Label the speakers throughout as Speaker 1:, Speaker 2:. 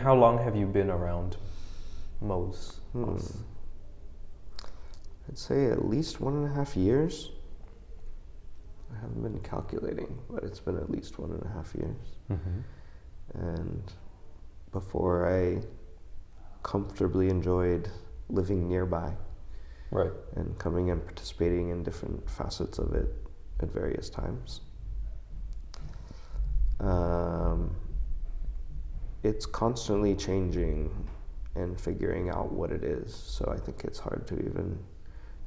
Speaker 1: How long have you been around Moos?
Speaker 2: I'd say at least 1.5 years. I haven't been calculating, but it's been at least 1.5 years. And before I comfortably enjoyed living nearby
Speaker 1: Right.
Speaker 2: and coming and participating in different facets of it at various times. It's constantly changing and figuring out what it is, so I think it's hard to even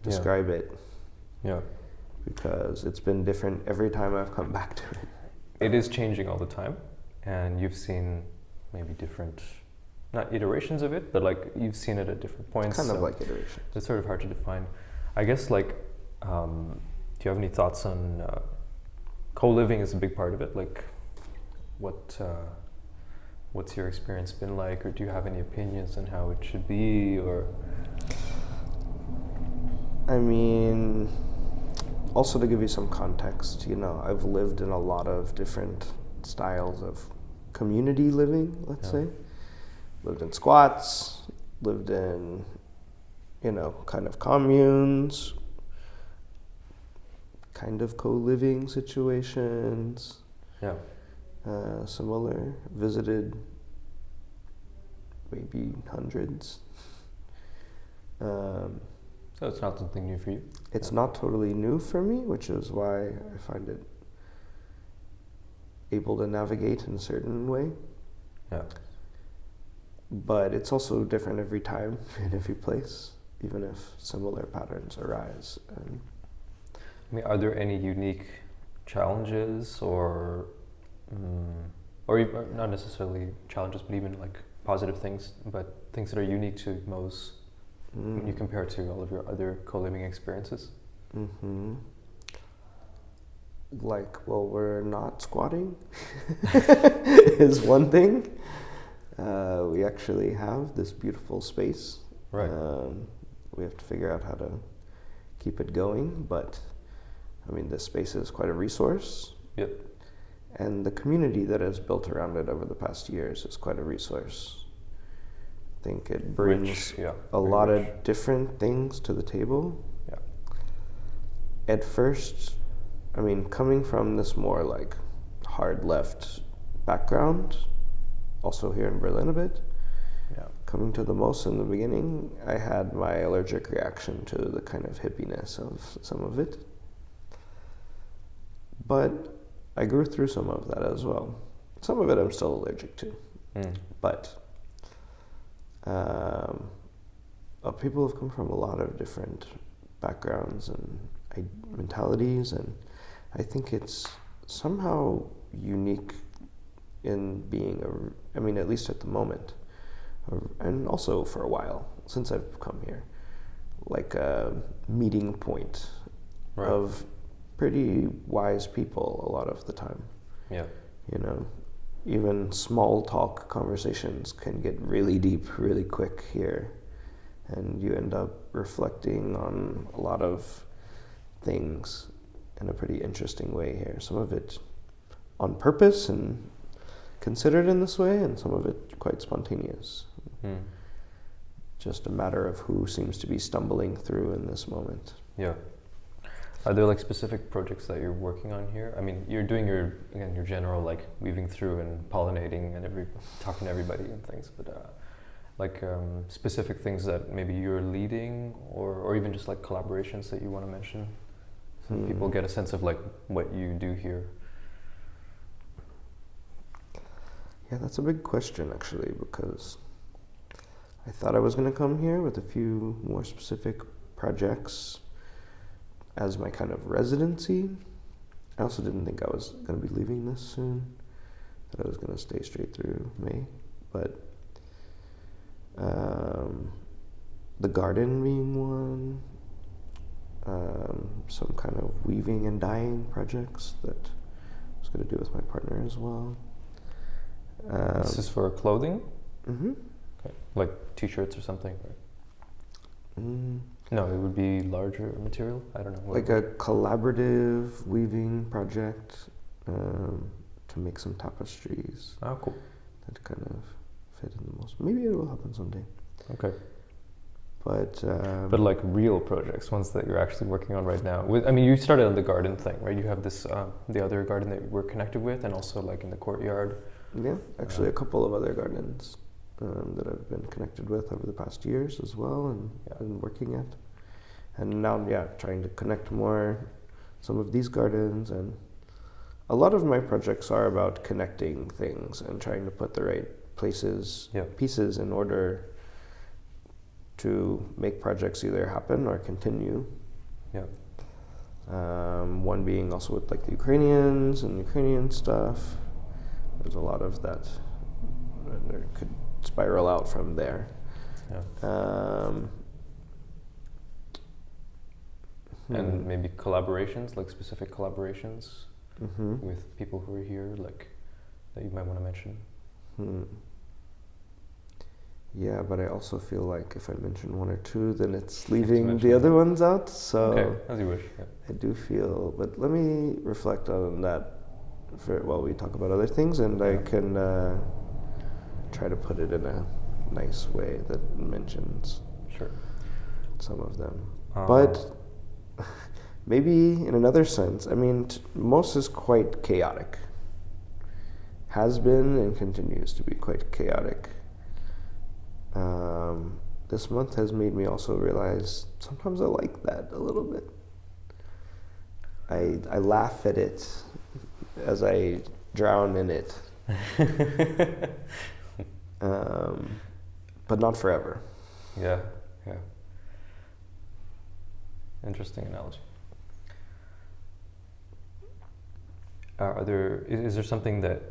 Speaker 2: describe it
Speaker 1: Yeah.
Speaker 2: because it's been different every time I've come back to it.
Speaker 1: It is changing all the time, and you've seen maybe different, not iterations of it, but like you've seen it at different points.
Speaker 2: Kind of
Speaker 1: so
Speaker 2: like iterations.
Speaker 1: It's sort of hard to define. I guess do you have any thoughts on co-living is a big part of it? Like what's your experience been like, or do you have any opinions on how it should be, or?
Speaker 2: I mean, also to give you some context, I've lived in a lot of different styles of community living, let's say. Lived in squats, lived in, kind of communes, kind of co-living situations.
Speaker 1: Yeah.
Speaker 2: Similar, visited maybe hundreds.
Speaker 1: So it's not something new for you?
Speaker 2: It's not totally new for me, which is why I find it able to navigate in a certain way.
Speaker 1: Yeah.
Speaker 2: But it's also different every time in every place, even if similar patterns arise.
Speaker 1: I mean, are there any unique challenges or not necessarily challenges, but even like positive things, but things that are unique to Moos when you compare to all of your other co-living experiences?
Speaker 2: We're not squatting is one thing. We actually have this beautiful space.
Speaker 1: Right.
Speaker 2: We have to figure out how to keep it going, but I mean, this space is quite a resource.
Speaker 1: Yep.
Speaker 2: And the community that has built around it over the past years is quite a resource. I think it brings a lot of different things to the table.
Speaker 1: Yeah.
Speaker 2: At first, I mean, coming from this more like hard left background, also here in Berlin a bit, coming to the Moos in the beginning, I had my allergic reaction to the kind of hippiness of some of it. But I grew through some of that as well. Some of it I'm still allergic to. But people have come from a lot of different backgrounds and mentalities, and I think it's somehow unique in being at least at the moment, and also for a while since I've come here, like a meeting point of pretty wise people a lot of the time.
Speaker 1: Yeah.
Speaker 2: Even small talk conversations can get really deep really quick here, and you end up reflecting on a lot of things in a pretty interesting way here. Some of it on purpose and considered in this way, and some of it quite spontaneous. Just a matter of who seems to be stumbling through in this moment.
Speaker 1: Yeah. Are there like specific projects that you're working on here? I mean, you're doing your general like weaving through and pollinating and talking to everybody and things, but specific things that maybe you're leading, or even just like collaborations that you want to mention, so people get a sense of like what you do here.
Speaker 2: Yeah, that's a big question actually, because I thought I was going to come here with a few more specific projects as my kind of residency. I also didn't think I was going to be leaving this soon, that I was going to stay straight through May. But the garden being one, some kind of weaving and dyeing projects that I was going to do with my partner as well.
Speaker 1: This is for clothing?
Speaker 2: Mm-hmm.
Speaker 1: Okay. Like t-shirts or something? No, it would be larger material? I don't know.
Speaker 2: Like a collaborative weaving project to make some tapestries.
Speaker 1: Oh, cool.
Speaker 2: That kind of fit in the most. Maybe it will happen someday.
Speaker 1: Okay.
Speaker 2: But
Speaker 1: like real projects, ones that you're actually working on right now. I mean, you started on the garden thing, right? You have this the other garden that we're connected with, and also like in the courtyard.
Speaker 2: yeah, actually a couple of other gardens that I've been connected with over the past years as well, and been working at. And now, trying to connect more some of these gardens, and a lot of my projects are about connecting things and trying to put the right pieces in order to make projects either happen or continue.
Speaker 1: Yeah.
Speaker 2: One being also with like the Ukrainians and Ukrainian stuff. There's a lot of that. There could spiral out from there.
Speaker 1: Yeah. And maybe collaborations, like specific collaborations with people who are here, like that you might want to mention.
Speaker 2: Yeah, but I also feel like if I mention one or two, then it's leaving the other ones out. So
Speaker 1: okay, as you wish. Yeah.
Speaker 2: I do feel, but let me reflect on that while we talk about other things, and I can try to put it in a nice way that mentions some of them. But maybe in another sense, I mean, Moos is quite chaotic. Has been and continues to be quite chaotic. This month has made me also realize sometimes I like that a little bit. I laugh at it as I drown in it. But not forever.
Speaker 1: Yeah. Interesting analogy. Is there something that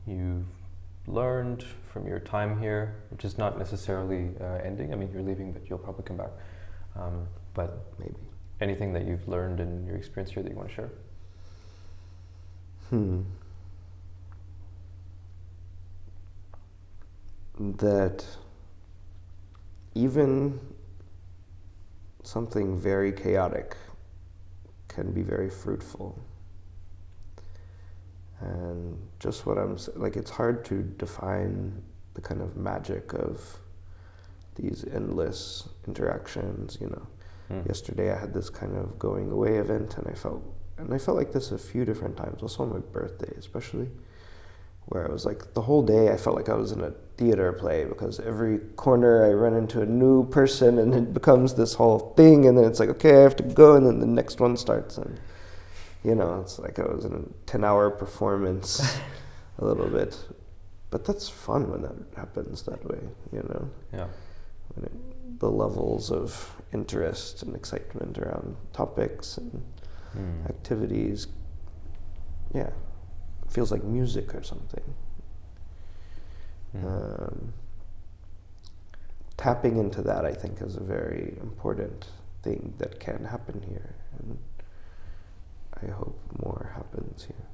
Speaker 1: you've learned from your time here, which is not necessarily ending? I mean, you're leaving, but you'll probably come back. But
Speaker 2: maybe
Speaker 1: anything that you've learned in your experience here that you want to share?
Speaker 2: That even something very chaotic can be very fruitful. And just what I'm like, it's hard to define the kind of magic of these endless interactions, you know. Yesterday I had this kind of going away event, and I felt like this a few different times, also on my birthday especially, where I was like, the whole day I felt like I was in a theater play, because every corner I run into a new person and it becomes this whole thing, and then it's like, okay, I have to go, and then the next one starts, and you know, it's like I was in a 10-hour performance a little bit. But that's fun when that happens that way, you know?
Speaker 1: Yeah.
Speaker 2: When the levels of interest and excitement around topics and activities, it feels like music or something. Tapping into that, I think, is a very important thing that can happen here. And I hope more happens here.